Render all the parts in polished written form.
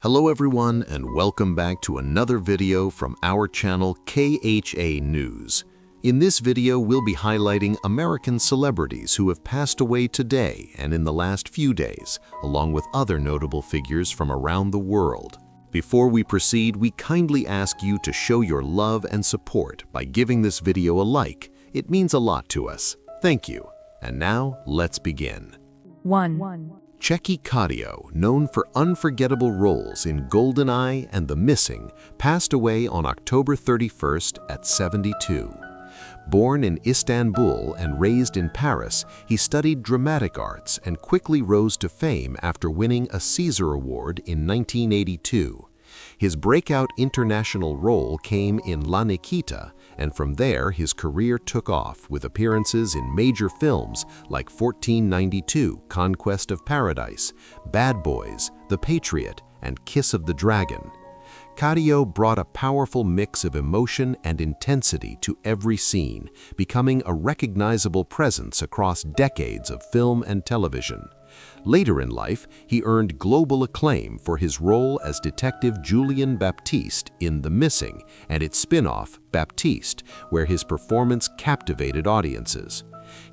Hello everyone and welcome back to another video from our channel KHA News. In this video we'll be highlighting American celebrities who have passed away today and in the last few days, along with other notable figures from around the world. Before we proceed, we kindly ask you to show your love and support by giving this video a like. It means a lot to us. Thank you. And now, let's begin. 1. Tchéky Karyo, known for unforgettable roles in GoldenEye and The Missing, passed away on October 31st at 72. Born in Istanbul and raised in Paris, he studied dramatic arts and quickly rose to fame after winning a César Award in 1982. His breakout international role came in La Nikita, and from there his career took off with appearances in major films like 1492, Conquest of Paradise, Bad Boys, The Patriot, and Kiss of the Dragon. Karyo brought a powerful mix of emotion and intensity to every scene, becoming a recognizable presence across decades of film and television. Later in life, he earned global acclaim for his role as Detective Julien Baptiste in The Missing and its spin-off, Baptiste, where his performance captivated audiences.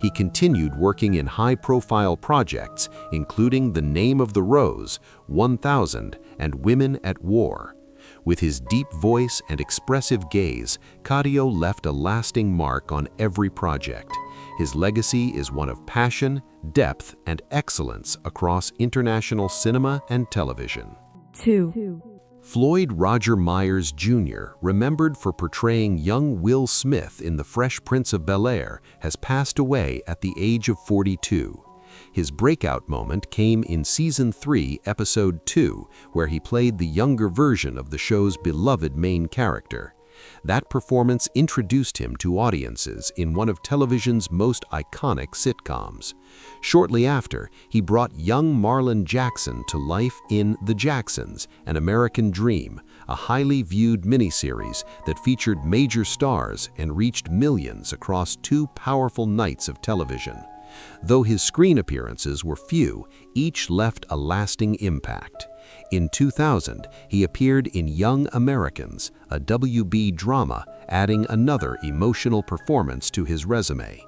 He continued working in high-profile projects, including The Name of the Rose, 1000, and Women at War. With his deep voice and expressive gaze, Karyo left a lasting mark on every project. His legacy is one of passion, depth, and excellence across international cinema and television. 2. Floyd Roger Myers Jr., remembered for portraying young Will Smith in The Fresh Prince of Bel-Air, has passed away at the age of 42. His breakout moment came in Season 3, Episode 2, where he played the younger version of the show's beloved main character. That performance introduced him to audiences in one of television's most iconic sitcoms. Shortly after, he brought young Marlon Jackson to life in The Jacksons, An American Dream, a highly viewed miniseries that featured major stars and reached millions across two powerful nights of television. Though his screen appearances were few, each left a lasting impact. In 2000, he appeared in Young Americans, a WB drama, adding another emotional performance to his resume.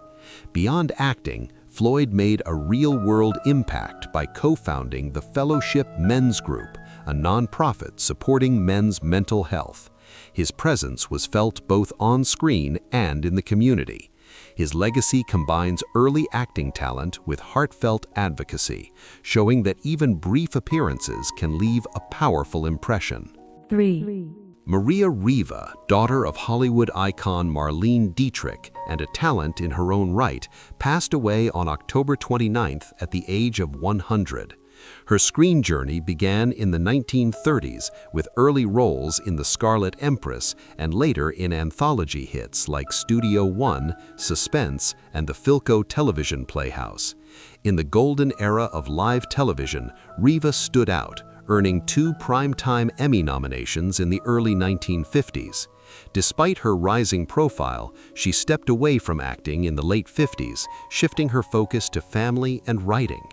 Beyond acting, Floyd made a real-world impact by co-founding the Fellowship Men's Group, a nonprofit supporting men's mental health. His presence was felt both on screen and in the community. His legacy combines early acting talent with heartfelt advocacy, showing that even brief appearances can leave a powerful impression. 3. Maria Riva, daughter of Hollywood icon Marlene Dietrich and a talent in her own right, passed away on October 29th at the age of 100. Her screen journey began in the 1930s with early roles in The Scarlet Empress and later in anthology hits like Studio One, Suspense, and the Philco Television Playhouse. In the golden era of live television, Riva stood out, earning 2 Primetime Emmy nominations in the early 1950s. Despite her rising profile, she stepped away from acting in the late 50s, shifting her focus to family and writing.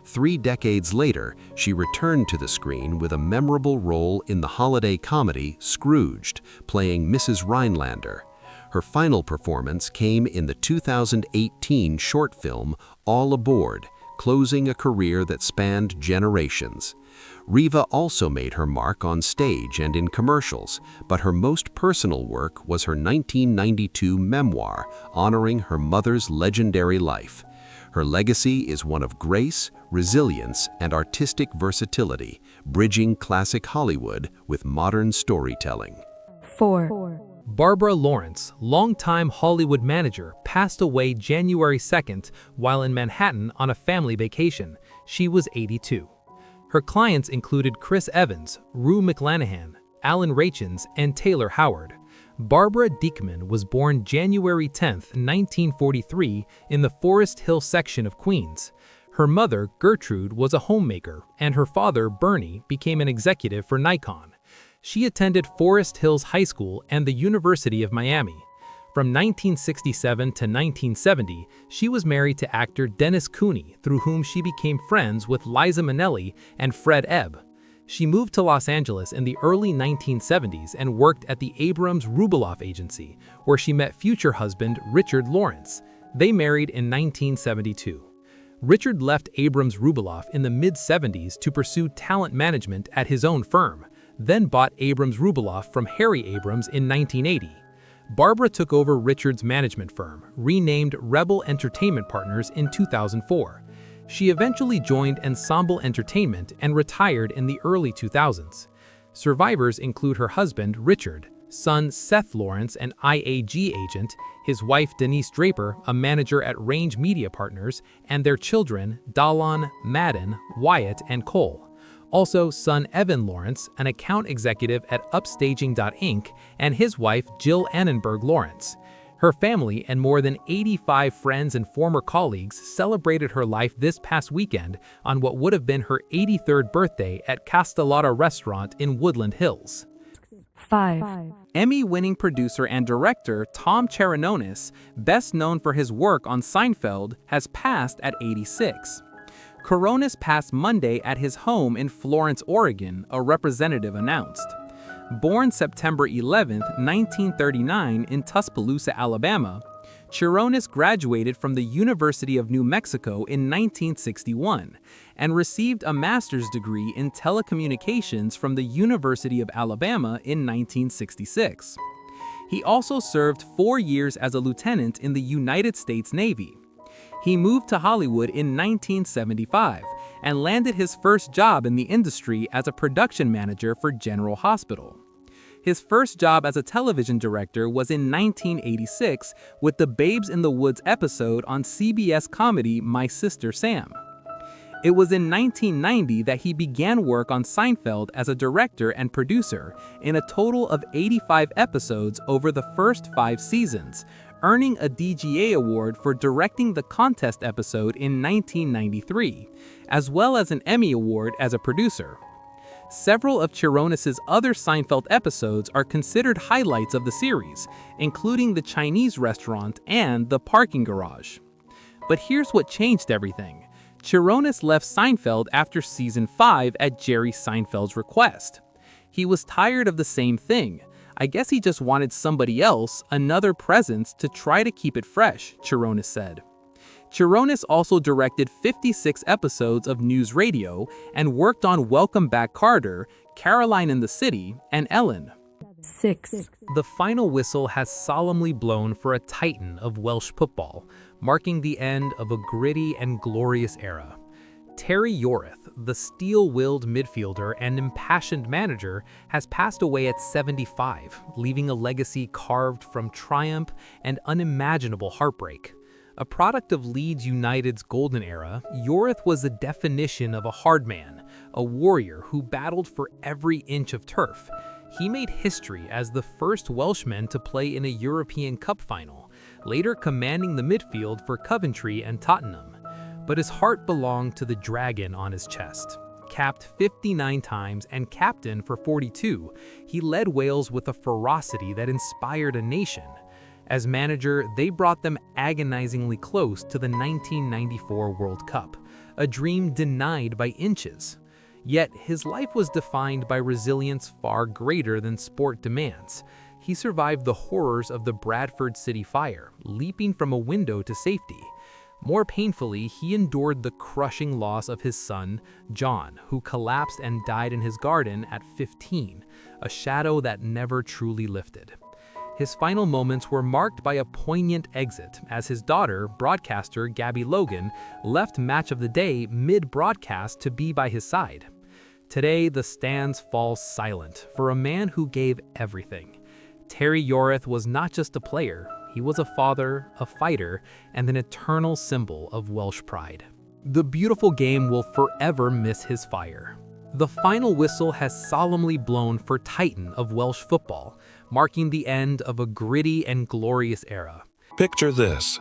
3 decades later, she returned to the screen with a memorable role in the holiday comedy Scrooged, playing Mrs. Rhinelander. Her final performance came in the 2018 short film All Aboard, closing a career that spanned generations. Riva also made her mark on stage and in commercials, but her most personal work was her 1992 memoir honoring her mother's legendary life. Her legacy is one of grace, resilience, and artistic versatility, bridging classic Hollywood with modern storytelling. 4. Barbara Lawrence, longtime Hollywood manager, passed away January 2nd while in Manhattan on a family vacation. She was 82. Her clients included Chris Evans, Rue McClanahan, Alan Rachins, and Taylor Howard. Barbara Diekman was born January 10, 1943, in the Forest Hill section of Queens. Her mother, Gertrude, was a homemaker, and her father, Bernie, became an executive for Nikon. She attended Forest Hills High School and the University of Miami. From 1967 to 1970, she was married to actor Dennis Cooney, through whom she became friends with Liza Minnelli and Fred Ebb. She moved to Los Angeles in the early 1970s and worked at the Abrams-Rubloff Agency, where she met future husband Richard Lawrence. They married in 1972. Richard left Abrams-Rubloff in the mid-70s to pursue talent management at his own firm, then bought Abrams-Rubloff from Harry Abrams in 1980. Barbara took over Richard's management firm, renamed Rebel Entertainment Partners in 2004. She eventually joined Ensemble Entertainment and retired in the early 2000s. Survivors include her husband, Richard, son Seth Lawrence, an IAG agent, his wife Denise Draper, a manager at Range Media Partners, and their children, Dallon, Madden, Wyatt, and Cole. Also, son Evan Lawrence, an account executive at Upstaging.Inc., and his wife Jill Annenberg Lawrence. Her family and more than 85 friends and former colleagues celebrated her life this past weekend on what would have been her 83rd birthday at Castellata Restaurant in Woodland Hills. 5. Emmy-winning producer and director Tom Cheranonis, best known for his work on Seinfeld, has passed at 86. Coronis passed Monday at his home in Florence, Oregon, a representative announced. Born September 11, 1939 in Tuscaloosa, Alabama, Chironis graduated from the University of New Mexico in 1961 and received a master's degree in telecommunications from the University of Alabama in 1966. He also served 4 years as a lieutenant in the United States Navy. He moved to Hollywood in 1975 and landed his first job in the industry as a production manager for General Hospital. His first job as a television director was in 1986 with the Babes in the Woods episode on CBS comedy My Sister Sam. It was in 1990 that he began work on Seinfeld as a director and producer in a total of 85 episodes over the first 5 seasons, earning a DGA award for directing the contest episode in 1993, as well as an Emmy award as a producer. Several of Chironis' other Seinfeld episodes are considered highlights of the series, including the Chinese restaurant and the parking garage. But here's what changed everything. Chironis left Seinfeld after season 5 at Jerry Seinfeld's request. He was tired of the same thing. I guess he just wanted somebody else, another presence, to try to keep it fresh, Chironis said. Chironis also directed 56 episodes of News Radio and worked on Welcome Back Carter, Caroline in the City, and Ellen. 6. The final whistle has solemnly blown for a titan of Welsh football, marking the end of a gritty and glorious era. Terry Yorath, the steel-willed midfielder and impassioned manager, has passed away at 75, leaving a legacy carved from triumph and unimaginable heartbreak. A product of Leeds United's golden era, Yorath was the definition of a hard man, a warrior who battled for every inch of turf. He made history as the first Welshman to play in a European Cup final, later commanding the midfield for Coventry and Tottenham. But his heart belonged to the dragon on his chest. Capped 59 times and captain for 42, he led Wales with a ferocity that inspired a nation. As manager, they brought them agonizingly close to the 1994 World Cup, a dream denied by inches. Yet his life was defined by resilience far greater than sport demands. He survived the horrors of the Bradford City fire, leaping from a window to safety. More painfully, he endured the crushing loss of his son, John, who collapsed and died in his garden at 15, a shadow that never truly lifted. His final moments were marked by a poignant exit as his daughter, broadcaster Gabby Logan, left Match of the Day mid-broadcast to be by his side. Today, the stands fall silent for a man who gave everything. Terry Yorath was not just a player, he was a father, a fighter, and an eternal symbol of Welsh pride. The beautiful game will forever miss his fire. The final whistle has solemnly blown for Titan of Welsh football, marking the end of a gritty and glorious era. Picture this.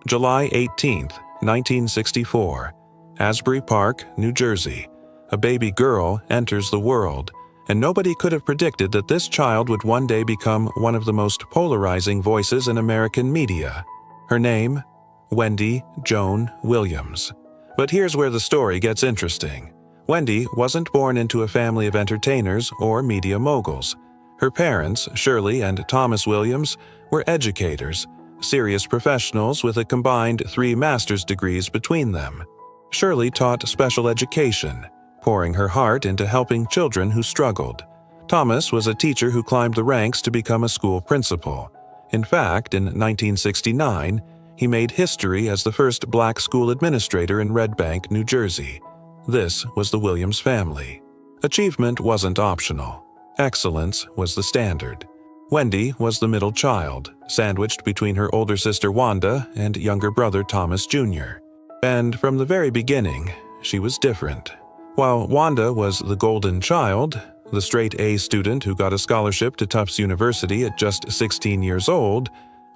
July 18th, 1964. Asbury Park, New Jersey. A baby girl enters the world, and nobody could have predicted that this child would one day become one of the most polarizing voices in American media. Her name? Wendy Joan Williams. But here's where the story gets interesting. Wendy wasn't born into a family of entertainers or media moguls. Her parents, Shirley and Thomas Williams, were educators, serious professionals with a combined 3 master's degrees between them. Shirley taught special education, pouring her heart into helping children who struggled. Thomas was a teacher who climbed the ranks to become a school principal. In fact, in 1969, he made history as the first black school administrator in Red Bank, New Jersey. This was the Williams family. Achievement wasn't optional. Excellence was the standard. Wendy was the middle child, sandwiched between her older sister Wanda and younger brother Thomas Jr. And from the very beginning, she was different. While Wanda was the golden child, the straight A student who got a scholarship to Tufts University at just 16 years old,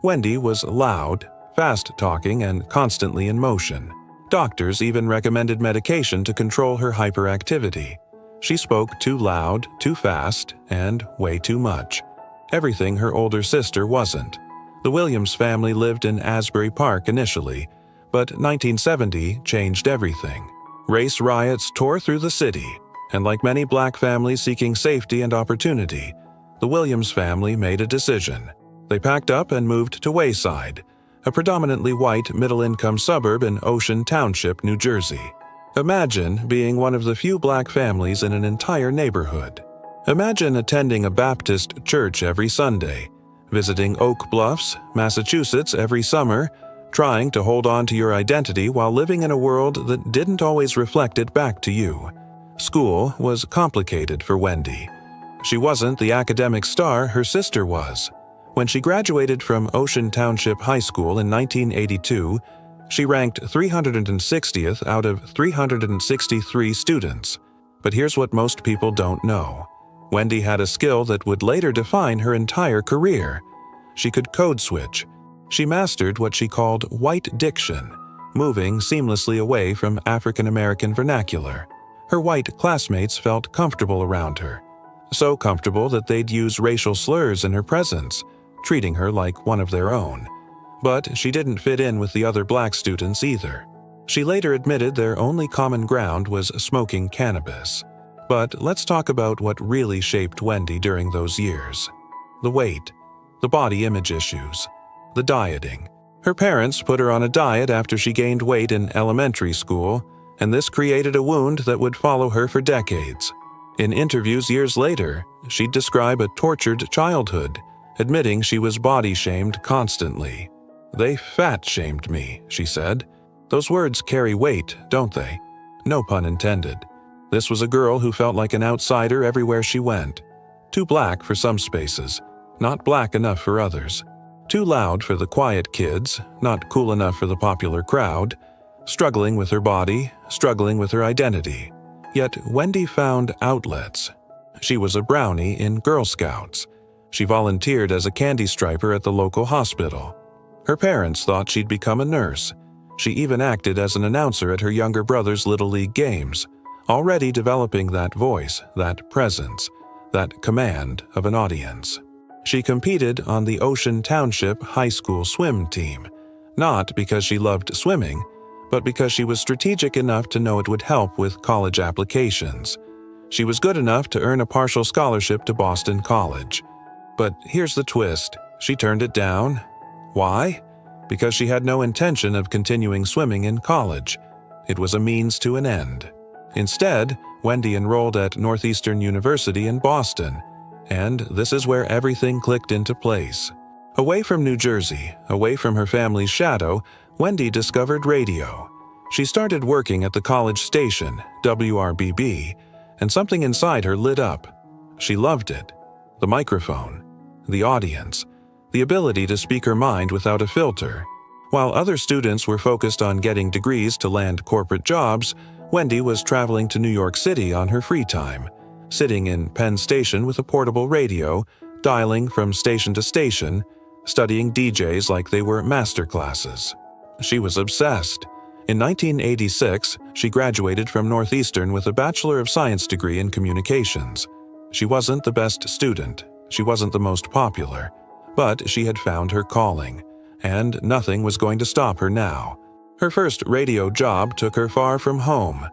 Wendy was loud, fast-talking, and constantly in motion. Doctors even recommended medication to control her hyperactivity. She spoke too loud, too fast, and way too much. Everything her older sister wasn't. The Williams family lived in Asbury Park initially, but 1970 changed everything. Race riots tore through the city, and like many black families seeking safety and opportunity, the Williams family made a decision. They packed up and moved to Wayside, a predominantly white middle-income suburb in Ocean Township, New Jersey. Imagine being one of the few black families in an entire neighborhood. Imagine attending a Baptist church every Sunday, visiting Oak Bluffs, Massachusetts every summer, trying to hold on to your identity while living in a world that didn't always reflect it back to you. School was complicated for Wendy. She wasn't the academic star her sister was. When she graduated from Ocean Township High School in 1982, she ranked 360th out of 363 students. But here's what most people don't know. Wendy had a skill that would later define her entire career. She could code switch. She mastered what she called white diction, moving seamlessly away from African American vernacular. Her white classmates felt comfortable around her. So comfortable that they'd use racial slurs in her presence, treating her like one of their own. But she didn't fit in with the other black students either. She later admitted their only common ground was smoking cannabis. But let's talk about what really shaped Wendy during those years. The weight, the body image issues, the dieting. Her parents put her on a diet after she gained weight in elementary school, and this created a wound that would follow her for decades. In interviews years later, she'd describe a tortured childhood, admitting she was body-shamed constantly. "They fat-shamed me," she said. Those words carry weight, don't they? No pun intended. This was a girl who felt like an outsider everywhere she went. Too black for some spaces, not black enough for others. Too loud for the quiet kids, not cool enough for the popular crowd. Struggling with her body, struggling with her identity. Yet Wendy found outlets. She was a brownie in Girl Scouts. She volunteered as a candy striper at the local hospital. Her parents thought she'd become a nurse. She even acted as an announcer at her younger brother's Little League games, already developing that voice, that presence, that command of an audience. She competed on the Ocean Township High School swim team, not because she loved swimming, but because she was strategic enough to know it would help with college applications. She was good enough to earn a partial scholarship to Boston College. But here's the twist. She turned it down. Why? Because she had no intention of continuing swimming in college. It was a means to an end. Instead, Wendy enrolled at Northeastern University in Boston, and this is where everything clicked into place. Away from New Jersey, away from her family's shadow, Wendy discovered radio. She started working at the college station, WRBB, and something inside her lit up. She loved it. The microphone, the audience, the ability to speak her mind without a filter. While other students were focused on getting degrees to land corporate jobs, Wendy was traveling to New York City on her free time, sitting in Penn Station with a portable radio, dialing from station to station, studying DJs like they were master classes. She was obsessed. In 1986, she graduated from Northeastern with a Bachelor of Science degree in communications. She wasn't the best student, she wasn't the most popular, but she had found her calling, and nothing was going to stop her now. Her first radio job took her far from home.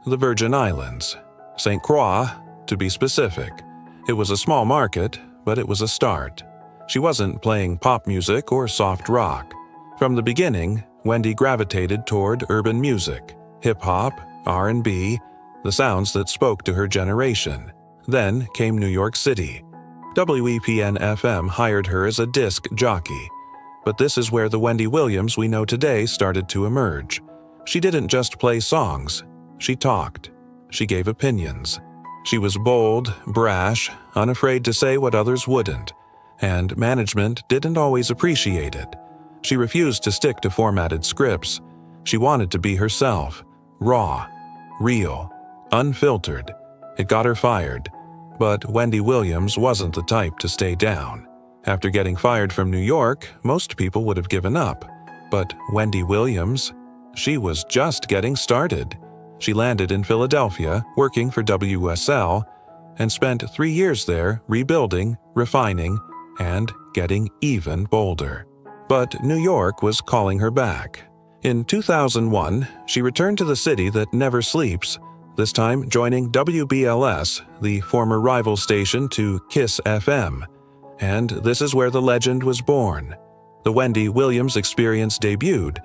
the Virgin Islands. St. Croix, to be specific. It was a small market, but it was a start. She wasn't playing pop music or soft rock. From the beginning, Wendy gravitated toward urban music, hip-hop, R&B, the sounds that spoke to her generation. Then came New York City. WEPN-FM hired her as a disc jockey. But this is where the Wendy Williams we know today started to emerge. She didn't just play songs. She talked. She gave opinions. She was bold, brash, unafraid to say what others wouldn't. And management didn't always appreciate it. She refused to stick to formatted scripts. She wanted to be herself, raw, real, unfiltered. It got her fired. But Wendy Williams wasn't the type to stay down. After getting fired from New York, most people would have given up. But Wendy Williams, she was just getting started. She landed in Philadelphia, working for WSL, and spent 3 years there rebuilding, refining, and getting even bolder. But New York was calling her back. In 2001, she returned to the city that never sleeps, this time joining WBLS, the former rival station to Kiss FM. And this is where the legend was born. The Wendy Williams Experience debuted,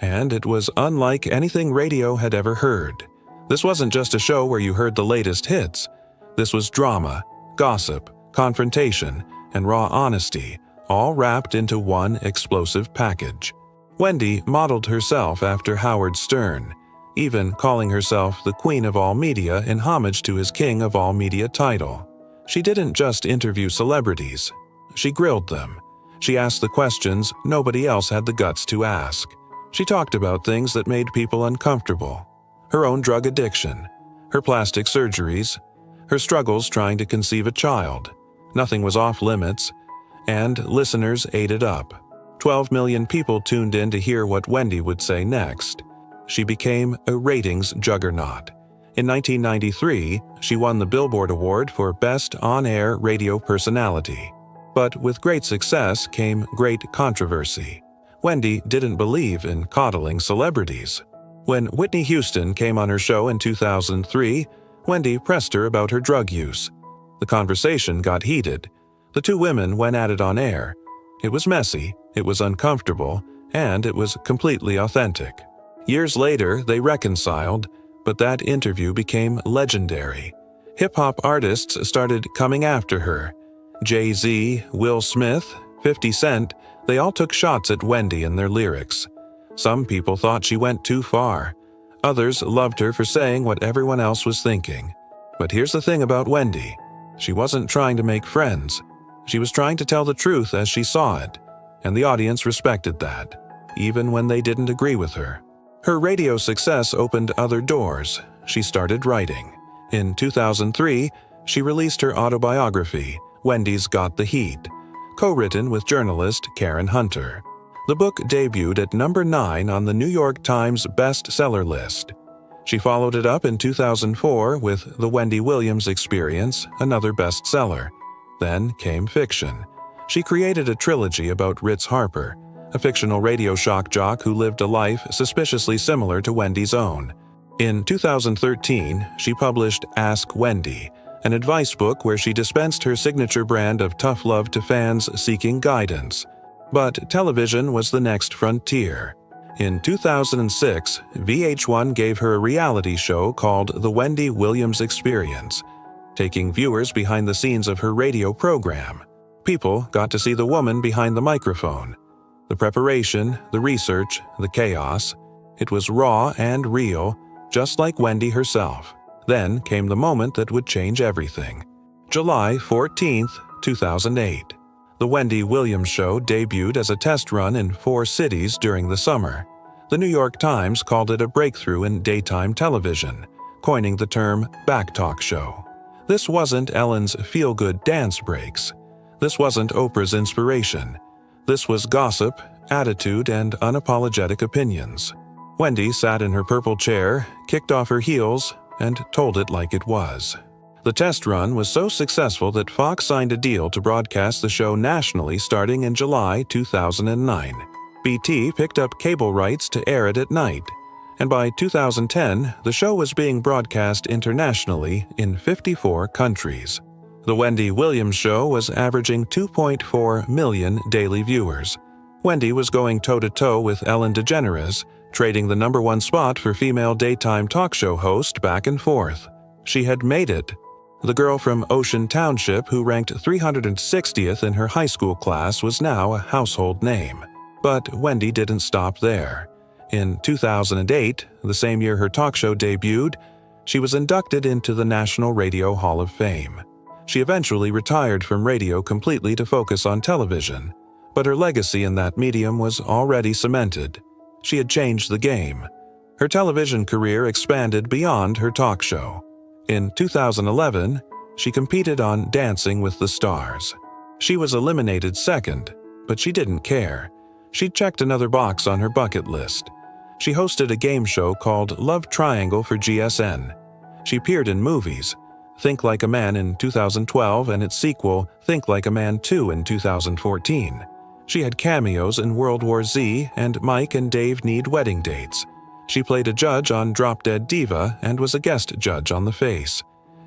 and it was unlike anything radio had ever heard. This wasn't just a show where you heard the latest hits. This was drama, gossip, confrontation, and raw honesty, all wrapped into one explosive package. Wendy modeled herself after Howard Stern, even calling herself the Queen of All Media in homage to his King of All Media title. She didn't just interview celebrities. She grilled them. She asked the questions nobody else had the guts to ask. She talked about things that made people uncomfortable. Her own drug addiction, her plastic surgeries, her struggles trying to conceive a child. Nothing was off limits, and listeners ate it up. 12 million people tuned in to hear what Wendy would say next. She became a ratings juggernaut. In 1993, she won the Billboard Award for Best On-Air Radio Personality. But with great success came great controversy. Wendy didn't believe in coddling celebrities. When Whitney Houston came on her show in 2003, Wendy pressed her about her drug use. The conversation got heated. The two women went at it on air. It was messy, it was uncomfortable, and it was completely authentic. Years later, they reconciled, but that interview became legendary. Hip-hop artists started coming after her. Jay-Z, Will Smith, 50 Cent, they all took shots at Wendy in their lyrics. Some people thought she went too far. Others loved her for saying what everyone else was thinking. But here's the thing about Wendy. She wasn't trying to make friends. She was trying to tell the truth as she saw it, and the audience respected that, even when they didn't agree with her. Her radio success opened other doors. She started writing. In 2003, she released her autobiography, Wendy's Got the Heat, co-written with journalist Karen Hunter. The book debuted at number 9 on the New York Times bestseller list. She followed it up in 2004 with The Wendy Williams Experience, another bestseller. Then came fiction. She created a trilogy about Ritz Harper, a fictional radio shock jock who lived a life suspiciously similar to Wendy's own. In 2013, she published Ask Wendy, an advice book where she dispensed her signature brand of tough love to fans seeking guidance. But television was the next frontier. In 2006, VH1 gave her a reality show called The Wendy Williams Experience, taking viewers behind the scenes of her radio program. People got to see the woman behind the microphone. The preparation, the research, the chaos. It was raw and real, just like Wendy herself. Then came the moment that would change everything. July 14, 2008. The Wendy Williams Show debuted as a test run in 4 cities during the summer. The New York Times called it a breakthrough in daytime television, coining the term backtalk show. This wasn't Ellen's feel-good dance breaks. This wasn't Oprah's inspiration. This was gossip, attitude, and unapologetic opinions. Wendy sat in her purple chair, kicked off her heels, and told it like it was. The test run was so successful that Fox signed a deal to broadcast the show nationally starting in July 2009. BT picked up cable rights to air it at night, and by 2010, the show was being broadcast internationally in 54 countries. The Wendy Williams Show was averaging 2.4 million daily viewers. Wendy was going toe-to-toe with Ellen DeGeneres, trading the #1 spot for female daytime talk show host back and forth. She had made it. The girl from Ocean Township who ranked 360th in her high school class was now a household name. But Wendy didn't stop there. In 2008, the same year her talk show debuted, she was inducted into the National Radio Hall of Fame. She eventually retired from radio completely to focus on television, but her legacy in that medium was already cemented. She had changed the game. Her television career expanded beyond her talk show. In 2011, she competed on Dancing with the Stars. She was eliminated second, but she didn't care. She checked another box on her bucket list. She hosted a game show called Love Triangle for GSN. She appeared in movies, Think Like a Man in 2012 and its sequel, Think Like a Man 2 in 2014. She had cameos in World War Z and Mike and Dave Need Wedding Dates. She played a judge on Drop Dead Diva and was a guest judge on The Face.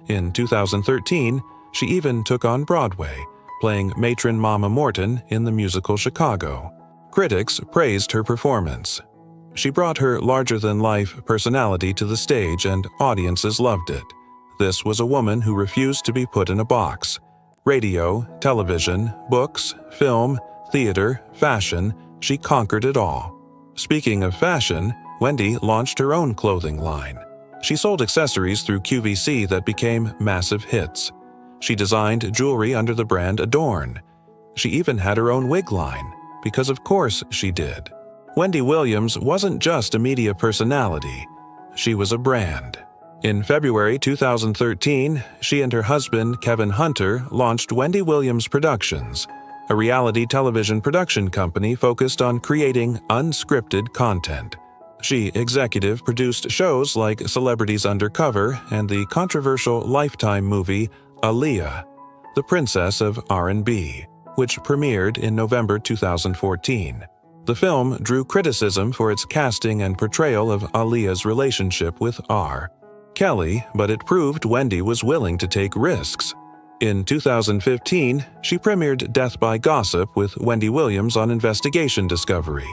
In 2013, she even took on Broadway, playing Matron Mama Morton in the musical Chicago. Critics praised her performance. She brought her larger-than-life personality to the stage and audiences loved it. This was a woman who refused to be put in a box. Radio, television, books, film, theater, fashion, she conquered it all. Speaking of fashion, Wendy launched her own clothing line. She sold accessories through QVC that became massive hits. She designed jewelry under the brand Adorn. She even had her own wig line, because of course she did. Wendy Williams wasn't just a media personality, she was a brand. In February 2013, she and her husband, Kevin Hunter, launched Wendy Williams Productions, a reality television production company focused on creating unscripted content. She executive produced shows like Celebrities Undercover and the controversial Lifetime movie Aaliyah, the Princess of R&B, which premiered in November 2014. The film drew criticism for its casting and portrayal of Aaliyah's relationship with R. Kelly, but it proved Wendy was willing to take risks. In 2015, she premiered Death by Gossip with Wendy Williams on Investigation Discovery,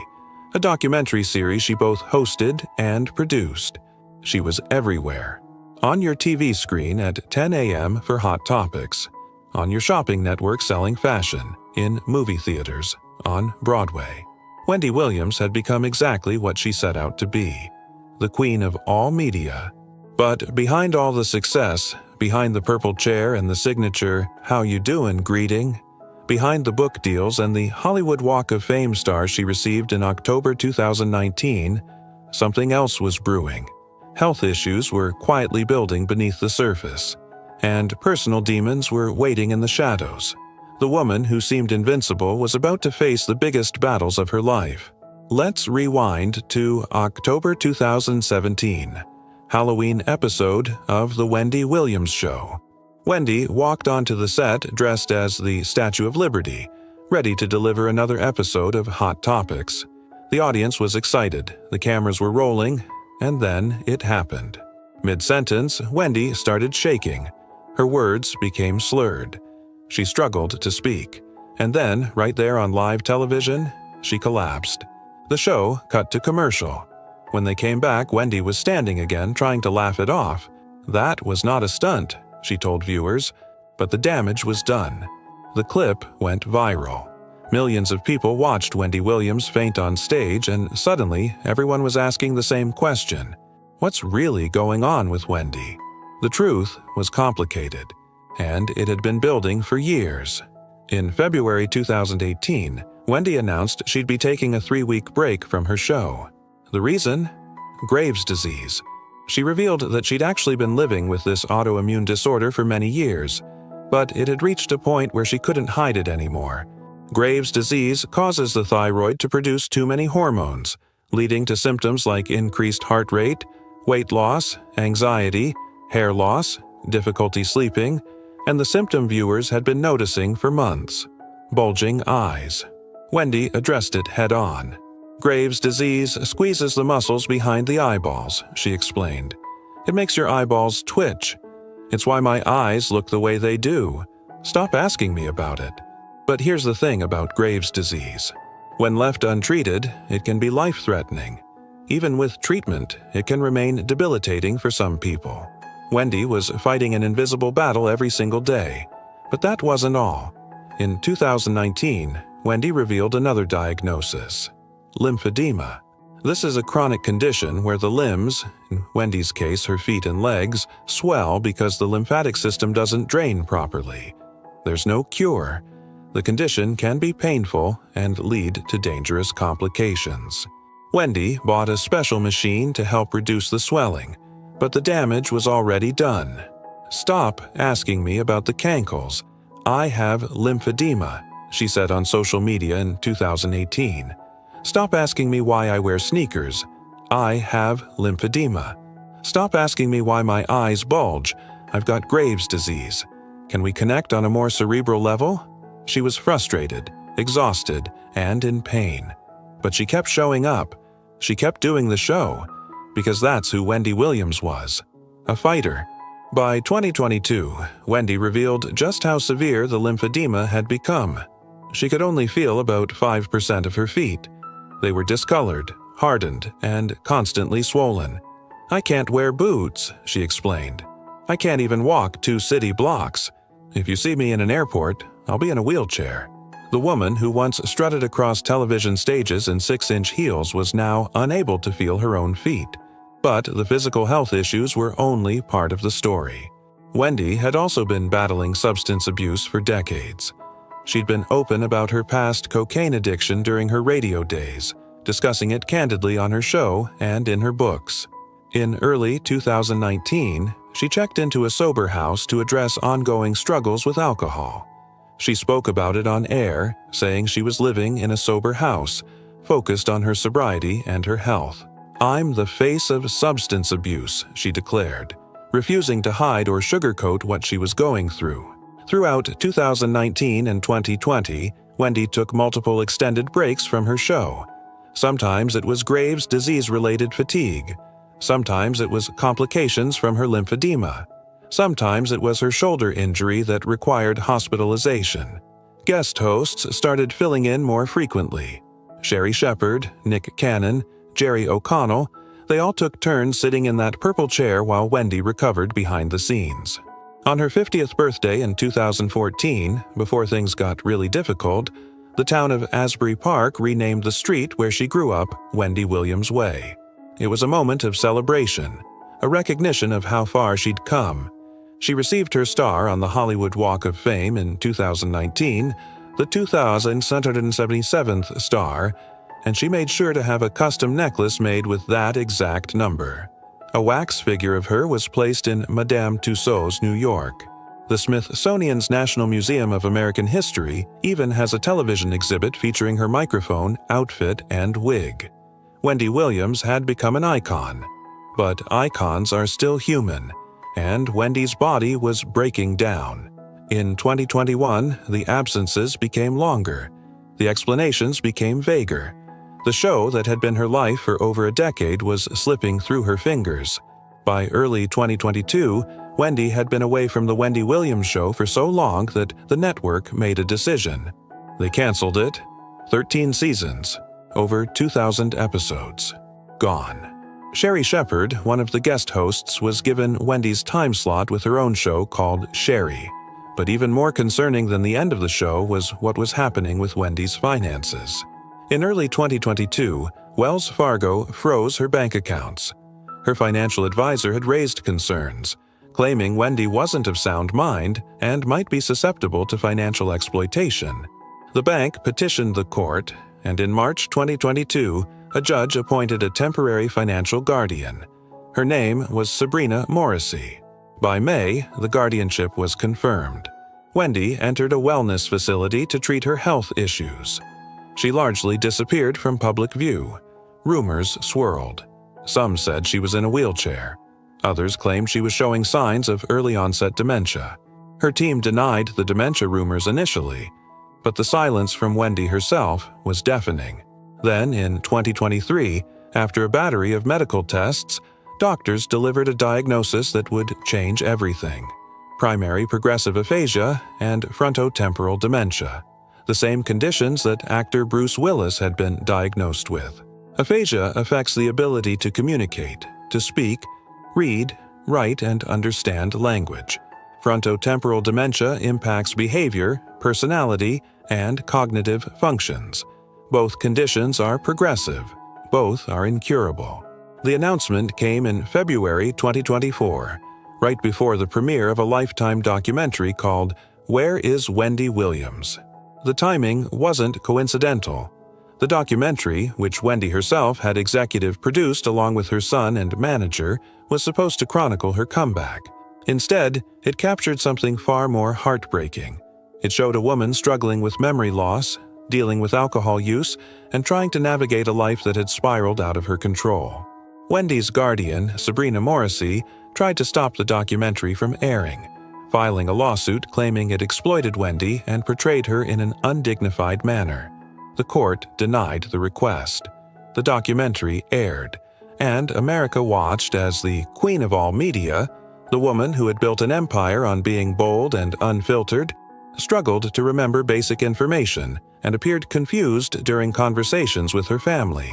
a documentary series she both hosted and produced. She was everywhere. On your TV screen at 10 a.m. for Hot Topics, on your shopping network selling fashion, in movie theaters, on Broadway. Wendy Williams had become exactly what she set out to be, the queen of all media. But behind all the success, behind the purple chair and the signature "How you doin'" greeting, behind the book deals and the Hollywood Walk of Fame stars she received in October 2019, something else was brewing. Health issues were quietly building beneath the surface, and personal demons were waiting in the shadows. The woman who seemed invincible was about to face the biggest battles of her life. Let's rewind to October 2017, Halloween episode of The Wendy Williams Show. Wendy walked onto the set dressed as the Statue of Liberty, ready to deliver another episode of Hot Topics. The audience was excited, the cameras were rolling, and then it happened. Mid-sentence, Wendy started shaking. Her words became slurred. She struggled to speak, and then, right there on live television, she collapsed. The show cut to commercial. When they came back, Wendy was standing again, trying to laugh it off. That was not a stunt, she told viewers, but the damage was done. The clip went viral. Millions of people watched Wendy Williams faint on stage, and suddenly everyone was asking the same question. What's really going on with Wendy? The truth was complicated, and it had been building for years. In February 2018, Wendy announced she'd be taking a 3-week break from her show. The reason? Graves' disease. She revealed that she'd actually been living with this autoimmune disorder for many years, but it had reached a point where she couldn't hide it anymore. Graves' disease causes the thyroid to produce too many hormones, leading to symptoms like increased heart rate, weight loss, anxiety, hair loss, difficulty sleeping, and the symptom viewers had been noticing for months: bulging eyes. Wendy addressed it head-on. Graves' disease squeezes the muscles behind the eyeballs, she explained. It makes your eyeballs twitch. It's why my eyes look the way they do. Stop asking me about it. But here's the thing about Graves' disease. When left untreated, it can be life-threatening. Even with treatment, it can remain debilitating for some people. Wendy was fighting an invisible battle every single day. But that wasn't all. In 2019, Wendy revealed another diagnosis: lymphedema. This is a chronic condition where the limbs, in Wendy's case her feet and legs, swell because the lymphatic system doesn't drain properly. There's no cure. The condition can be painful and lead to dangerous complications. Wendy bought a special machine to help reduce the swelling, but the damage was already done. Stop asking me about the cankles. I have lymphedema, she said on social media in 2018. Stop asking me why I wear sneakers. I have lymphedema. Stop asking me why my eyes bulge. I've got Graves' disease. Can we connect on a more cerebral level? She was frustrated, exhausted, and in pain. But she kept showing up. She kept doing the show, because that's who Wendy Williams was, a fighter. By 2022, Wendy revealed just how severe the lymphedema had become. She could only feel about 5% of her feet. They were discolored, hardened, and constantly swollen. I can't wear boots, she explained. I can't even walk 2 city blocks. If you see me in an airport, I'll be in a wheelchair. The woman who once strutted across television stages in 6-inch heels was now unable to feel her own feet. But the physical health issues were only part of the story. Wendy had also been battling substance abuse for decades. She'd been open about her past cocaine addiction during her radio days, discussing it candidly on her show and in her books. In early 2019, she checked into a sober house to address ongoing struggles with alcohol. She spoke about it on air, saying she was living in a sober house, focused on her sobriety and her health. I'm the face of substance abuse, she declared, refusing to hide or sugarcoat what she was going through. Throughout 2019 and 2020, Wendy took multiple extended breaks from her show. Sometimes it was Graves' disease-related fatigue. Sometimes it was complications from her lymphedema. Sometimes it was her shoulder injury that required hospitalization. Guest hosts started filling in more frequently. Sherry Shepherd, Nick Cannon, Jerry O'Connell, they all took turns sitting in that purple chair while Wendy recovered behind the scenes. On her 50th birthday in 2014, before things got really difficult, the town of Asbury Park renamed the street where she grew up Wendy Williams Way. It was a moment of celebration, a recognition of how far she'd come. She received her star on the Hollywood Walk of Fame in 2019, the 2,677th star, and she made sure to have a custom necklace made with that exact number. A wax figure of her was placed in Madame Tussauds, New York. The Smithsonian's National Museum of American History even has a television exhibit featuring her microphone, outfit, and wig. Wendy Williams had become an icon. But icons are still human, and Wendy's body was breaking down. In 2021, the absences became longer. The explanations became vaguer. The show that had been her life for over a decade was slipping through her fingers. By early 2022, Wendy had been away from the Wendy Williams Show for so long that the network made a decision. They canceled it. 13 seasons, over 2,000 episodes. Gone. Sherry Shepherd, one of the guest hosts, was given Wendy's time slot with her own show called Sherry. But even more concerning than the end of the show was what was happening with Wendy's finances. In early 2022, Wells Fargo froze her bank accounts. Her financial advisor had raised concerns, claiming Wendy wasn't of sound mind and might be susceptible to financial exploitation. The bank petitioned the court, and in March 2022, a judge appointed a temporary financial guardian. Her name was Sabrina Morrissey. By May, the guardianship was confirmed. Wendy entered a wellness facility to treat her health issues. She largely disappeared from public view. Rumors swirled. Some said she was in a wheelchair. Others claimed she was showing signs of early-onset dementia. Her team denied the dementia rumors initially, but the silence from Wendy herself was deafening. Then, in 2023, after a battery of medical tests, doctors delivered a diagnosis that would change everything: primary progressive aphasia and frontotemporal dementia, the same conditions that actor Bruce Willis had been diagnosed with. Aphasia affects the ability to communicate, to speak, read, write, and understand language. Frontotemporal dementia impacts behavior, personality, and cognitive functions. Both conditions are progressive. Both are incurable. The announcement came in February 2024, right before the premiere of a Lifetime documentary called Where is Wendy Williams? The timing wasn't coincidental. The documentary, which Wendy herself had executive produced along with her son and manager, was supposed to chronicle her comeback. Instead, it captured something far more heartbreaking. It showed a woman struggling with memory loss, dealing with alcohol use, and trying to navigate a life that had spiraled out of her control. Wendy's guardian, Sabrina Morrissey, tried to stop the documentary from airing, filing a lawsuit claiming it exploited Wendy and portrayed her in an undignified manner. The court denied the request. The documentary aired, and America watched as the queen of all media, the woman who had built an empire on being bold and unfiltered, struggled to remember basic information and appeared confused during conversations with her family.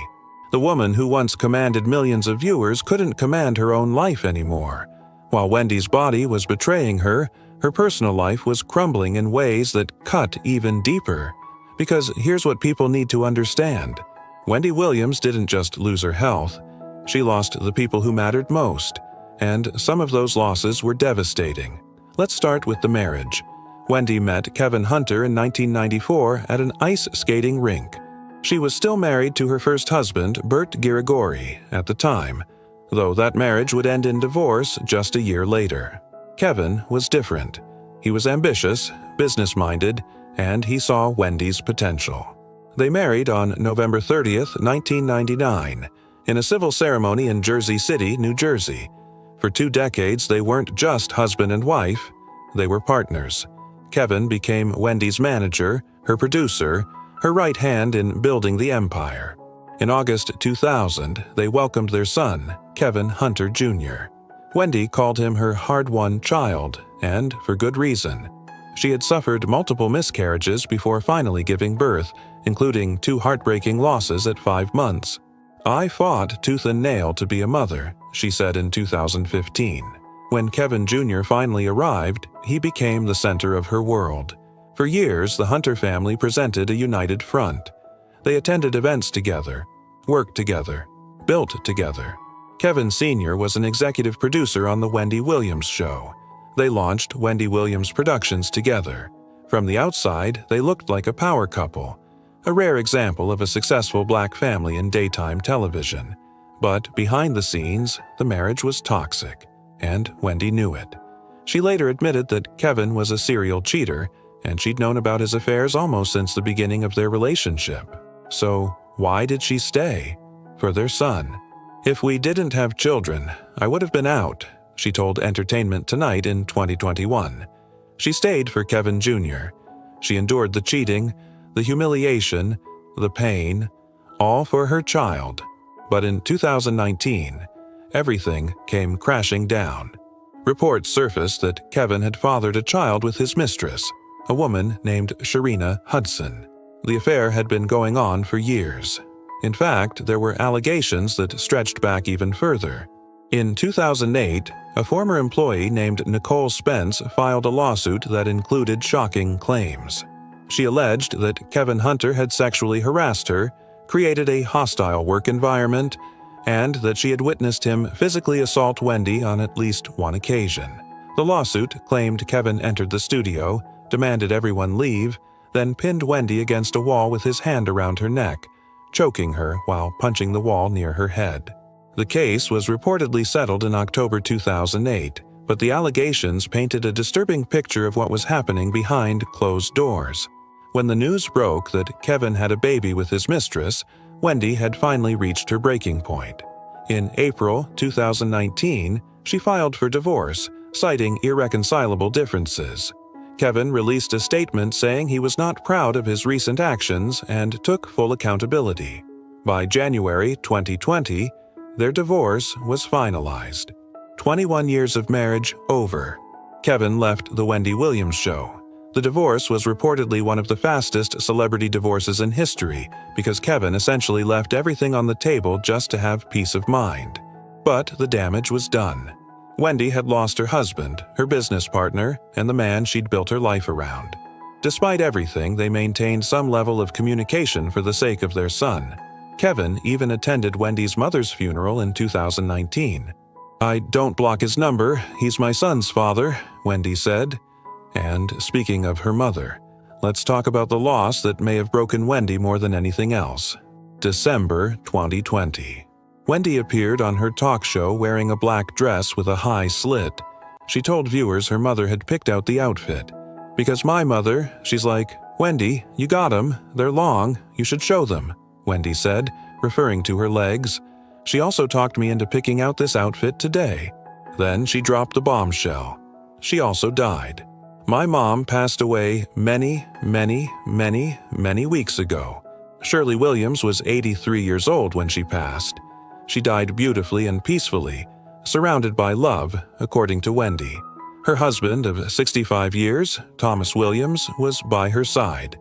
The woman who once commanded millions of viewers couldn't command her own life anymore. While Wendy's body was betraying her, her personal life was crumbling in ways that cut even deeper. Because here's what people need to understand. Wendy Williams didn't just lose her health. She lost the people who mattered most, and some of those losses were devastating. Let's start with the marriage. Wendy met Kevin Hunter in 1994 at an ice skating rink. She was still married to her first husband, Bert Girigori, at the time, though that marriage would end in divorce just a year later. Kevin was different. He was ambitious, business-minded, and he saw Wendy's potential. They married on November 30th, 1999, in a civil ceremony in Jersey City, New Jersey. For 2 decades, they weren't just husband and wife, they were partners. Kevin became Wendy's manager, her producer, her right hand in building the empire. In August 2000, they welcomed their son, Kevin Hunter Jr. Wendy called him her hard-won child, and for good reason. She had suffered multiple miscarriages before finally giving birth, including 2 heartbreaking losses at 5 months. "I fought tooth and nail to be a mother," she said in 2015. When Kevin Jr. finally arrived, he became the center of her world. For years, the Hunter family presented a united front. They attended events together, worked together, built together. Kevin Sr. was an executive producer on The Wendy Williams Show. They launched Wendy Williams Productions together. From the outside, they looked like a power couple, a rare example of a successful black family in daytime television. But behind the scenes, the marriage was toxic, and Wendy knew it. She later admitted that Kevin was a serial cheater, and she'd known about his affairs almost since the beginning of their relationship. So, why did she stay? For their son. "If we didn't have children, I would have been out," she told Entertainment Tonight in 2021. She stayed for Kevin Jr. She endured the cheating, the humiliation, the pain, all for her child. But in 2019, everything came crashing down. Reports surfaced that Kevin had fathered a child with his mistress, a woman named Sharina Hudson. The affair had been going on for years. In fact, there were allegations that stretched back even further. In 2008, a former employee named Nicole Spence filed a lawsuit that included shocking claims. She alleged that Kevin Hunter had sexually harassed her, created a hostile work environment, and that she had witnessed him physically assault Wendy on at least one occasion. The lawsuit claimed Kevin entered the studio, demanded everyone leave, then pinned Wendy against a wall with his hand around her neck, choking her while punching the wall near her head. The case was reportedly settled in October 2008, but the allegations painted a disturbing picture of what was happening behind closed doors. When the news broke that Kevin had a baby with his mistress, Wendy had finally reached her breaking point. In April 2019, she filed for divorce, citing irreconcilable differences. Kevin released a statement saying he was not proud of his recent actions and took full accountability. By January 2020, their divorce was finalized. 21 years of marriage over. Kevin left The Wendy Williams Show. The divorce was reportedly one of the fastest celebrity divorces in history because Kevin essentially left everything on the table just to have peace of mind. But the damage was done. Wendy had lost her husband, her business partner, and the man she'd built her life around. Despite everything, they maintained some level of communication for the sake of their son. Kevin even attended Wendy's mother's funeral in 2019. "I don't block his number, he's my son's father," Wendy said. And speaking of her mother, let's talk about the loss that may have broken Wendy more than anything else. December 2020. Wendy appeared on her talk show wearing a black dress with a high slit. She told viewers her mother had picked out the outfit. "Because my mother, she's like, 'Wendy, you got 'em, they're long, you should show them,'" Wendy said, referring to her legs. "She also talked me into picking out this outfit today." Then she dropped the bombshell. She also died. "My mom passed away many weeks ago." Shirley Williams was 83 years old when she passed. She died beautifully and peacefully, surrounded by love, according to Wendy. Her husband of 65 years, Thomas Williams, was by her side.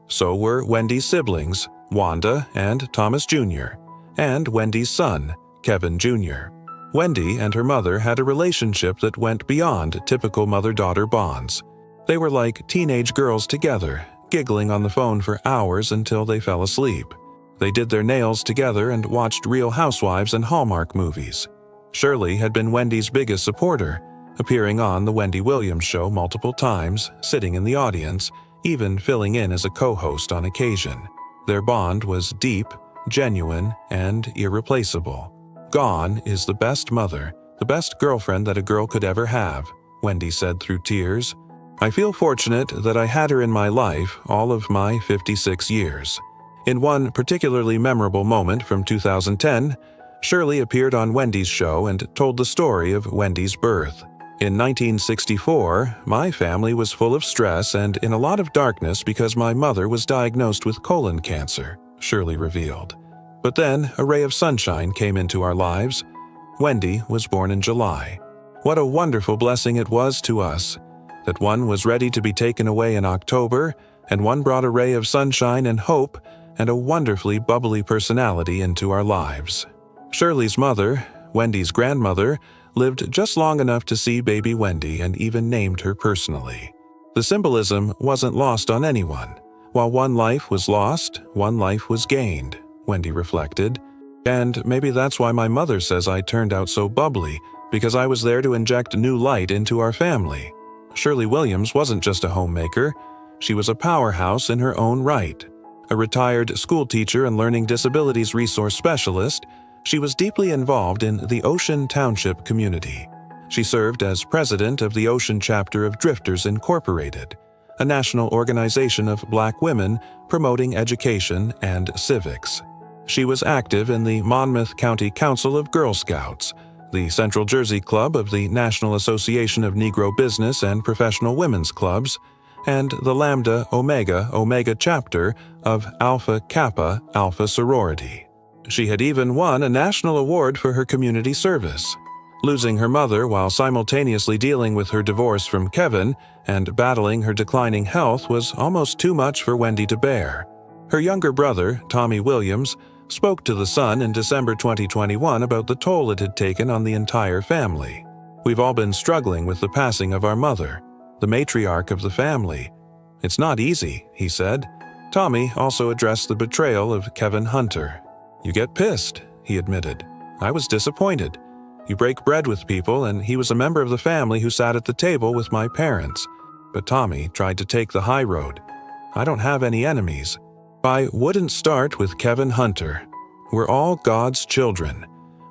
So were Wendy's siblings, Wanda and Thomas Jr., and Wendy's son, Kevin Jr. Wendy and her mother had a relationship that went beyond typical mother-daughter bonds. They were like teenage girls together, giggling on the phone for hours until they fell asleep. They did their nails together and watched Real Housewives and Hallmark movies. Shirley had been Wendy's biggest supporter, appearing on The Wendy Williams Show multiple times, sitting in the audience, even filling in as a co-host on occasion. Their bond was deep, genuine, and irreplaceable. "Gone is the best mother, the best girlfriend that a girl could ever have," Wendy said through tears. "I feel fortunate that I had her in my life all of my 56 years. In one particularly memorable moment from 2010, Shirley appeared on Wendy's show and told the story of Wendy's birth. "In 1964, my family was full of stress and in a lot of darkness because my mother was diagnosed with colon cancer," Shirley revealed. "But then a ray of sunshine came into our lives. Wendy was born in July. What a wonderful blessing it was to us, that one was ready to be taken away in October, and one brought a ray of sunshine and hope and a wonderfully bubbly personality into our lives." Shirley's mother, Wendy's grandmother, lived just long enough to see baby Wendy and even named her personally. The symbolism wasn't lost on anyone. While one life was lost, one life was gained, Wendy reflected. "And maybe that's why my mother says I turned out so bubbly, because I was there to inject new light into our family." Shirley Williams wasn't just a homemaker. She was a powerhouse in her own right. A retired school teacher and learning disabilities resource specialist, she was deeply involved in the Ocean Township community. She served as president of the Ocean chapter of Drifters Incorporated, a national organization of Black women promoting education and civics. She was active in the Monmouth County Council of Girl Scouts, the Central Jersey Club of the National Association of Negro Business and Professional Women's Clubs, and the Lambda Omega chapter of Alpha Kappa Alpha Sorority. She had even won a national award for her community service. Losing her mother while simultaneously dealing with her divorce from Kevin and battling her declining health was almost too much for Wendy to bear. Her younger brother, Tommy Williams, spoke to The Sun in December 2021 about the toll it had taken on the entire family. "We've all been struggling with the passing of our mother, the matriarch of the family. It's not easy," he said. Tommy also addressed the betrayal of Kevin Hunter. "You get pissed," he admitted. "I was disappointed. You break bread with people, and he was a member of the family who sat at the table with my parents. But Tommy tried to take the high road. I don't have any enemies. I wouldn't start with Kevin Hunter. We're all God's children.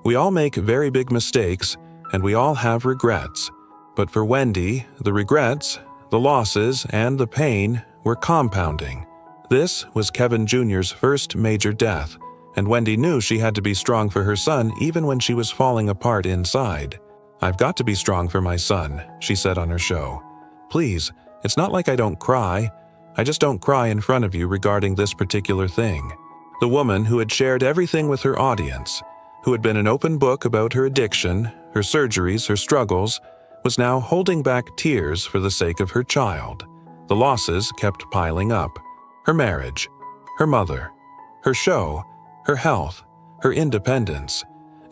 We all make very big mistakes, and we all have regrets. But for Wendy, the regrets, the losses, and the pain were compounding. This was Kevin Jr.'s first major death, and Wendy knew she had to be strong for her son even when she was falling apart inside. I've got to be strong for my son, she said on her show. Please, it's not like I don't cry. I just don't cry in front of you regarding this particular thing. The woman who had shared everything with her audience, who had been an open book about her addiction, her surgeries, her struggles, was now holding back tears for the sake of her child. The losses kept piling up. Her marriage, her mother, her show, her health, her independence,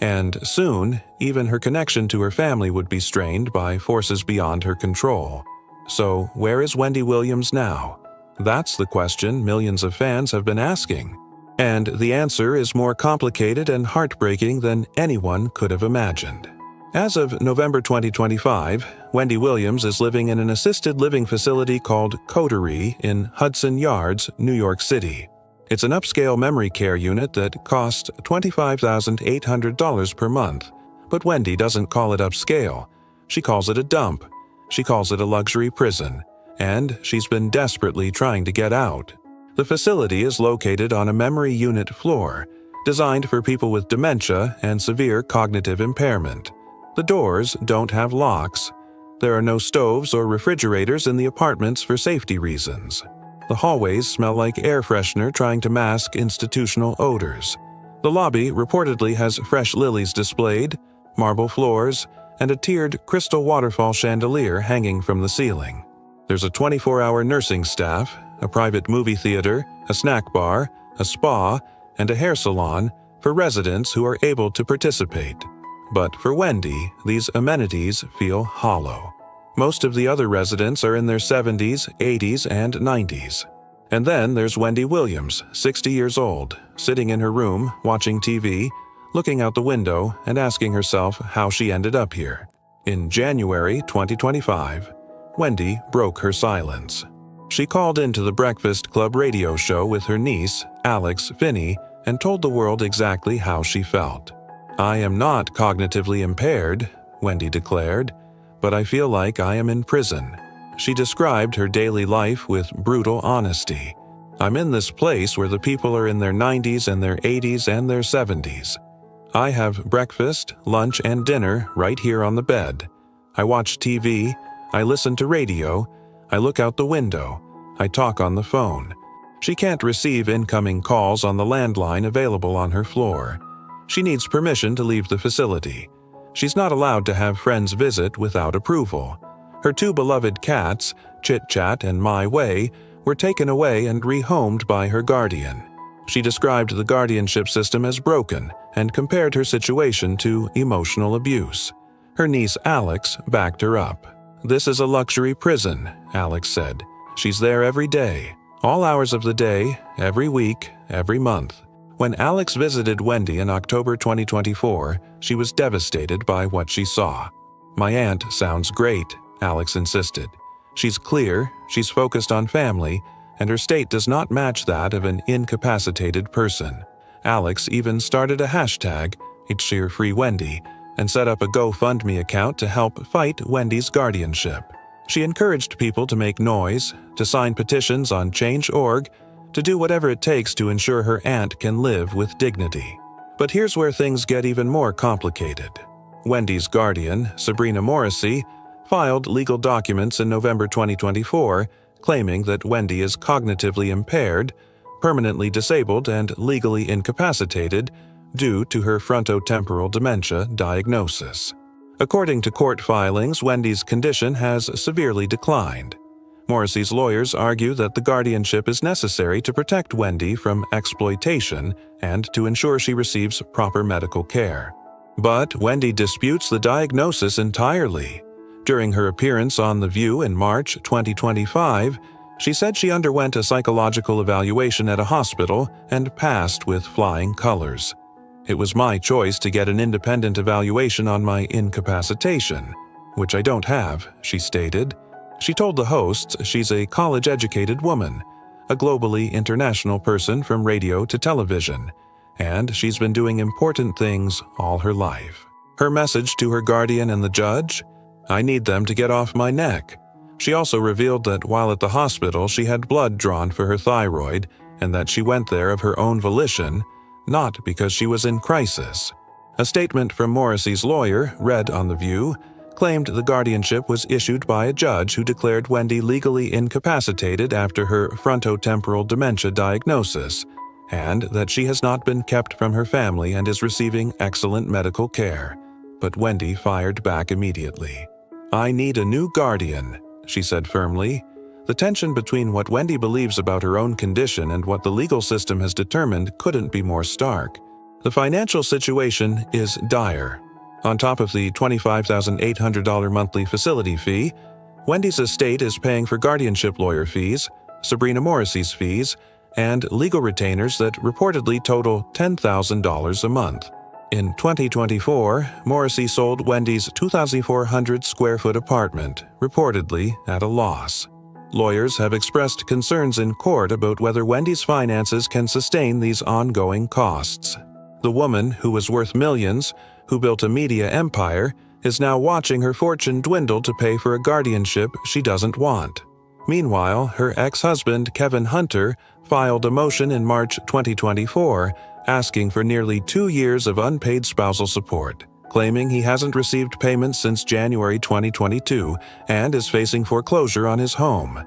and soon, even her connection to her family would be strained by forces beyond her control. So, where is Wendy Williams now? That's the question millions of fans have been asking. And the answer is more complicated and heartbreaking than anyone could have imagined. As of November 2025, Wendy Williams is living in an assisted living facility called Coterie in Hudson Yards, New York City. It's an upscale memory care unit that costs $25,800 per month. But Wendy doesn't call it upscale. She calls it a dump. She calls it a luxury prison. And she's been desperately trying to get out. The facility is located on a memory unit floor, designed for people with dementia and severe cognitive impairment. The doors don't have locks. There are no stoves or refrigerators in the apartments for safety reasons. The hallways smell like air freshener trying to mask institutional odors. The lobby reportedly has fresh lilies displayed, marble floors, and a tiered crystal waterfall chandelier hanging from the ceiling. There's a 24-hour nursing staff, a private movie theater, a snack bar, a spa, and a hair salon for residents who are able to participate. But for Wendy, these amenities feel hollow. Most of the other residents are in their 70s, 80s, and 90s. And then there's Wendy Williams, 60 years old, sitting in her room, watching TV, looking out the window, and asking herself how she ended up here. In January 2025, Wendy broke her silence. She called into the Breakfast Club radio show with her niece, Alex Finney, and told the world exactly how she felt. "I am not cognitively impaired," Wendy declared, "but I feel like I am in prison." She described her daily life with brutal honesty. "I'm in this place where the people are in their 90s and their 80s and their 70s. I have breakfast, lunch, and dinner right here on the bed. I watch TV, I listen to radio, I look out the window, I talk on the phone." She can't receive incoming calls on the landline available on her floor. She needs permission to leave the facility. She's not allowed to have friends visit without approval. Her two beloved cats, Chit Chat and My Way, were taken away and rehomed by her guardian. She described the guardianship system as broken and compared her situation to emotional abuse. Her niece Alex backed her up. "This is a luxury prison," Alex said. "She's there every day, all hours of the day, every week, every month." When Alex visited Wendy in October 2024, she was devastated by what she saw. "My aunt sounds great," Alex insisted. "She's clear, she's focused on family, and her state does not match that of an incapacitated person." Alex even started a hashtag, #CheerFreeWendy, and set up a GoFundMe account to help fight Wendy's guardianship. She encouraged people to make noise, to sign petitions on Change.org, to do whatever it takes to ensure her aunt can live with dignity. But here's where things get even more complicated. Wendy's guardian, Sabrina Morrissey, filed legal documents in November 2024 claiming that Wendy is cognitively impaired, permanently disabled, and legally incapacitated due to her frontotemporal dementia diagnosis. According to court filings, Wendy's condition has severely declined. Morrissey's lawyers argue that the guardianship is necessary to protect Wendy from exploitation and to ensure she receives proper medical care. But Wendy disputes the diagnosis entirely. During her appearance on The View in March 2025, she said she underwent a psychological evaluation at a hospital and passed with flying colors. "It was my choice to get an independent evaluation on my incapacitation, which I don't have," she stated. She told the hosts she's a college-educated woman, a globally international person from radio to television, and she's been doing important things all her life. Her message to her guardian and the judge? "I need them to get off my neck." She also revealed that while at the hospital she had blood drawn for her thyroid and that she went there of her own volition, not because she was in crisis. A statement from Morrissey's lawyer, read on The View, claimed the guardianship was issued by a judge who declared Wendy legally incapacitated after her frontotemporal dementia diagnosis, and that she has not been kept from her family and is receiving excellent medical care. But Wendy fired back immediately. "I need a new guardian," she said firmly. The tension between what Wendy believes about her own condition and what the legal system has determined couldn't be more stark. The financial situation is dire. On top of the $25,800 monthly facility fee, Wendy's estate is paying for guardianship lawyer fees, Sabrina Morrissey's fees, and legal retainers that reportedly total $10,000 a month. In 2024, Morrissey sold Wendy's 2,400 square foot apartment, reportedly at a loss. Lawyers have expressed concerns in court about whether Wendy's finances can sustain these ongoing costs. The woman, who was worth millions, who built a media empire, is now watching her fortune dwindle to pay for a guardianship she doesn't want. Meanwhile, her ex-husband, Kevin Hunter, filed a motion in March 2024 asking for nearly 2 years of unpaid spousal support, claiming he hasn't received payments since January 2022 and is facing foreclosure on his home.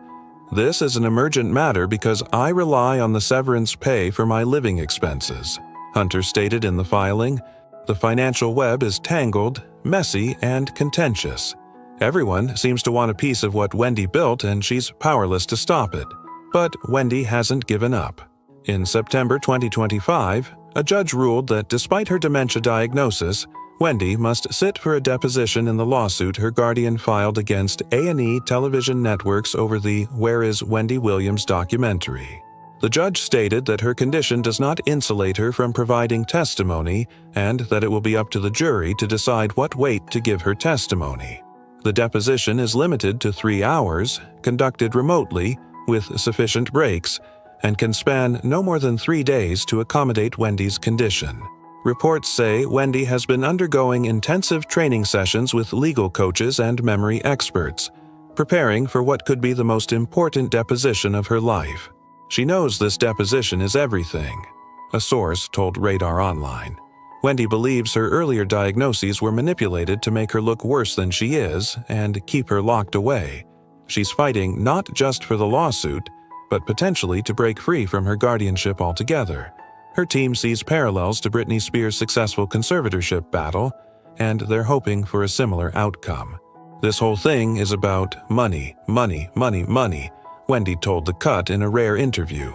"This is an emergent matter because I rely on the severance pay for my living expenses," Hunter stated in the filing. "The financial web is tangled, messy, and contentious. Everyone seems to want a piece of what Wendy built, and she's powerless to stop it. But Wendy hasn't given up." In September 2025, a judge ruled that despite her dementia diagnosis, Wendy must sit for a deposition in the lawsuit her guardian filed against A&E television networks over the Where is Wendy Williams documentary. The judge stated that her condition does not insulate her from providing testimony and that it will be up to the jury to decide what weight to give her testimony. The deposition is limited to 3 hours, conducted remotely, with sufficient breaks, and can span no more than 3 days to accommodate Wendy's condition. Reports say Wendy has been undergoing intensive training sessions with legal coaches and memory experts, preparing for what could be the most important deposition of her life. She knows this deposition is everything, a source told Radar Online. Wendy believes her earlier diagnoses were manipulated to make her look worse than she is and keep her locked away. She's fighting not just for the lawsuit, but potentially to break free from her guardianship altogether. Her team sees parallels to Britney Spears' successful conservatorship battle, and they're hoping for a similar outcome. "This whole thing is about money, money, money, money," Wendy told The Cut in a rare interview.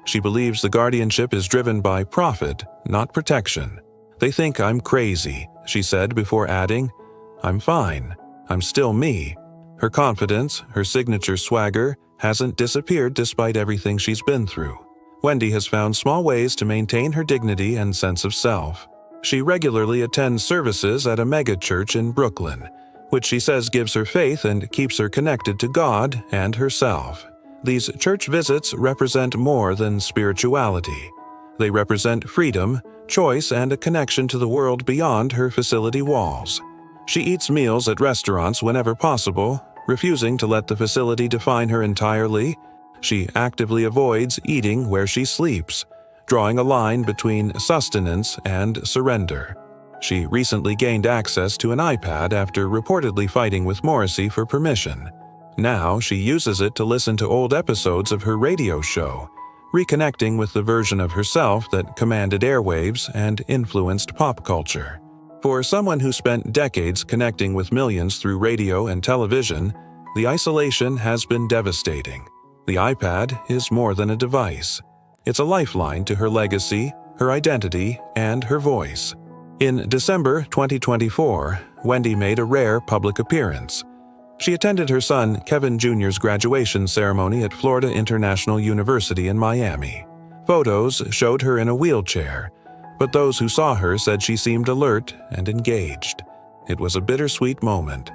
She believes the guardianship is driven by profit, not protection. "They think I'm crazy," she said before adding, "I'm fine. I'm still me." Her confidence, her signature swagger, hasn't disappeared despite everything she's been through. Wendy has found small ways to maintain her dignity and sense of self. She regularly attends services at a megachurch in Brooklyn, which she says gives her faith and keeps her connected to God and herself. These church visits represent more than spirituality. They represent freedom, choice, and a connection to the world beyond her facility walls. She eats meals at restaurants whenever possible, refusing to let the facility define her entirely. She actively avoids eating where she sleeps, drawing a line between sustenance and surrender. She recently gained access to an iPad after reportedly fighting with Morrissey for permission. Now she uses it to listen to old episodes of her radio show, reconnecting with the version of herself that commanded airwaves and influenced pop culture. For someone who spent decades connecting with millions through radio and television, the isolation has been devastating. The iPad is more than a device. It's a lifeline to her legacy, her identity, and her voice. In December 2024, Wendy made a rare public appearance. She attended her son Kevin Jr.'s graduation ceremony at Florida International University in Miami. Photos showed her in a wheelchair, but those who saw her said she seemed alert and engaged. It was a bittersweet moment.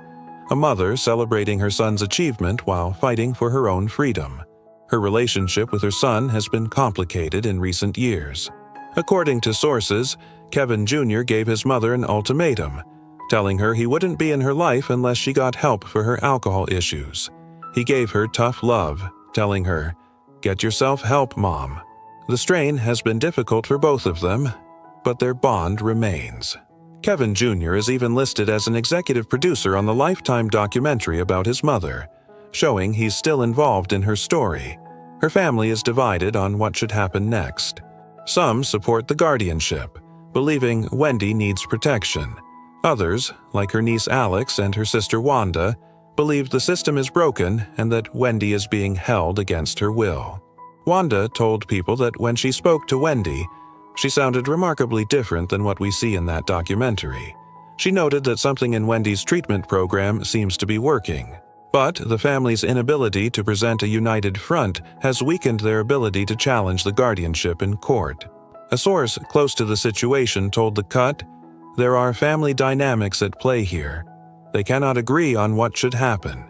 A mother celebrating her son's achievement while fighting for her own freedom. Her relationship with her son has been complicated in recent years. According to sources, Kevin Jr. gave his mother an ultimatum, telling her he wouldn't be in her life unless she got help for her alcohol issues. He gave her tough love, telling her, "Get yourself help, Mom." The strain has been difficult for both of them, but their bond remains. Kevin Jr. is even listed as an executive producer on the Lifetime documentary about his mother, showing he's still involved in her story. Her family is divided on what should happen next. Some support the guardianship, believing Wendy needs protection. Others, like her niece Alex and her sister Wanda, believe the system is broken and that Wendy is being held against her will. Wanda told people that when she spoke to Wendy, she sounded remarkably different than what we see in that documentary. She noted that something in Wendy's treatment program seems to be working. But the family's inability to present a united front has weakened their ability to challenge the guardianship in court. A source close to the situation told The Cut, "There are family dynamics at play here. They cannot agree on what should happen.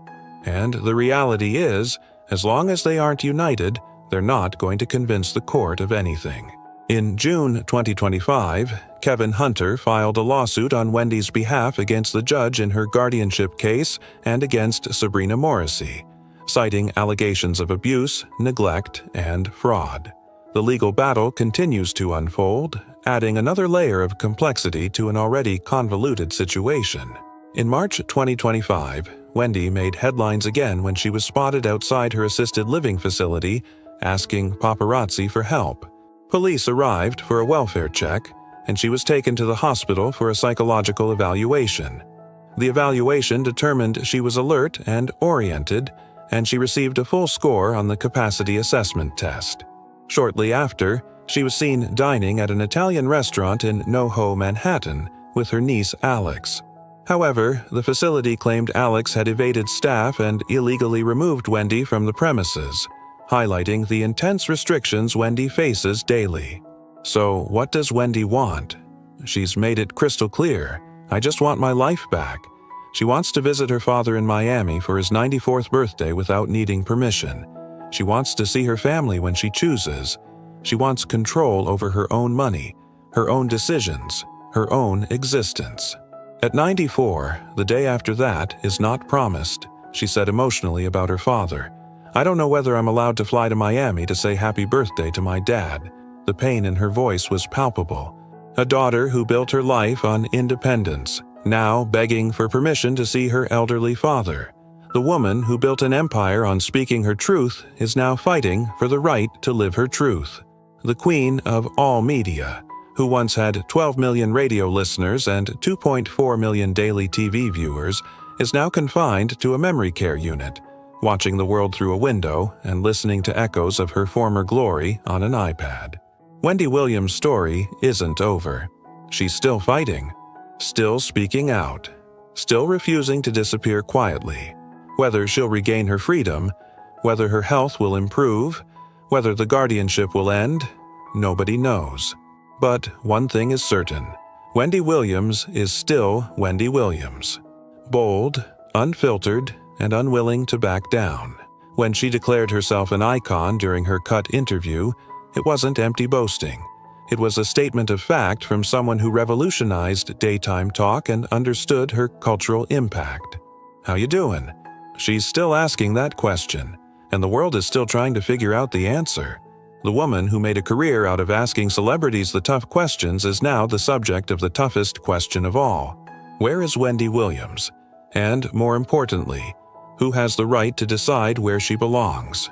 And the reality is, as long as they aren't united, they're not going to convince the court of anything." In June 2025, Kevin Hunter filed a lawsuit on Wendy's behalf against the judge in her guardianship case and against Sabrina Morrissey, citing allegations of abuse, neglect, and fraud. The legal battle continues to unfold, adding another layer of complexity to an already convoluted situation. In March 2025, Wendy made headlines again when she was spotted outside her assisted living facility, asking paparazzi for help. Police arrived for a welfare check, and she was taken to the hospital for a psychological evaluation. The evaluation determined she was alert and oriented, and she received a full score on the capacity assessment test. Shortly after, she was seen dining at an Italian restaurant in NoHo, Manhattan, with her niece Alex. However, the facility claimed Alex had evaded staff and illegally removed Wendy from the premises, highlighting the intense restrictions Wendy faces daily. So, what does Wendy want? She's made it crystal clear. "I just want my life back." She wants to visit her father in Miami for his 94th birthday without needing permission. She wants to see her family when she chooses. She wants control over her own money, her own decisions, her own existence. At 94, the day after that is not promised, she said emotionally about her father. "I don't know whether I'm allowed to fly to Miami to say happy birthday to my dad." The pain in her voice was palpable. A daughter who built her life on independence, now begging for permission to see her elderly father. The woman who built an empire on speaking her truth is now fighting for the right to live her truth. The queen of all media, who once had 12 million radio listeners and 2.4 million daily TV viewers, is now confined to a memory care unit, watching the world through a window and listening to echoes of her former glory on an iPad. Wendy Williams' story isn't over. She's still fighting, still speaking out, still refusing to disappear quietly. Whether she'll regain her freedom, whether her health will improve, whether the guardianship will end, nobody knows. But one thing is certain: Wendy Williams is still Wendy Williams. Bold, unfiltered, and unwilling to back down. When she declared herself an icon during her Cut interview, it wasn't empty boasting. It was a statement of fact from someone who revolutionized daytime talk and understood her cultural impact. How you doing? She's still asking that question, and the world is still trying to figure out the answer. The woman who made a career out of asking celebrities the tough questions is now the subject of the toughest question of all. Where is Wendy Williams? And, more importantly, who has the right to decide where she belongs?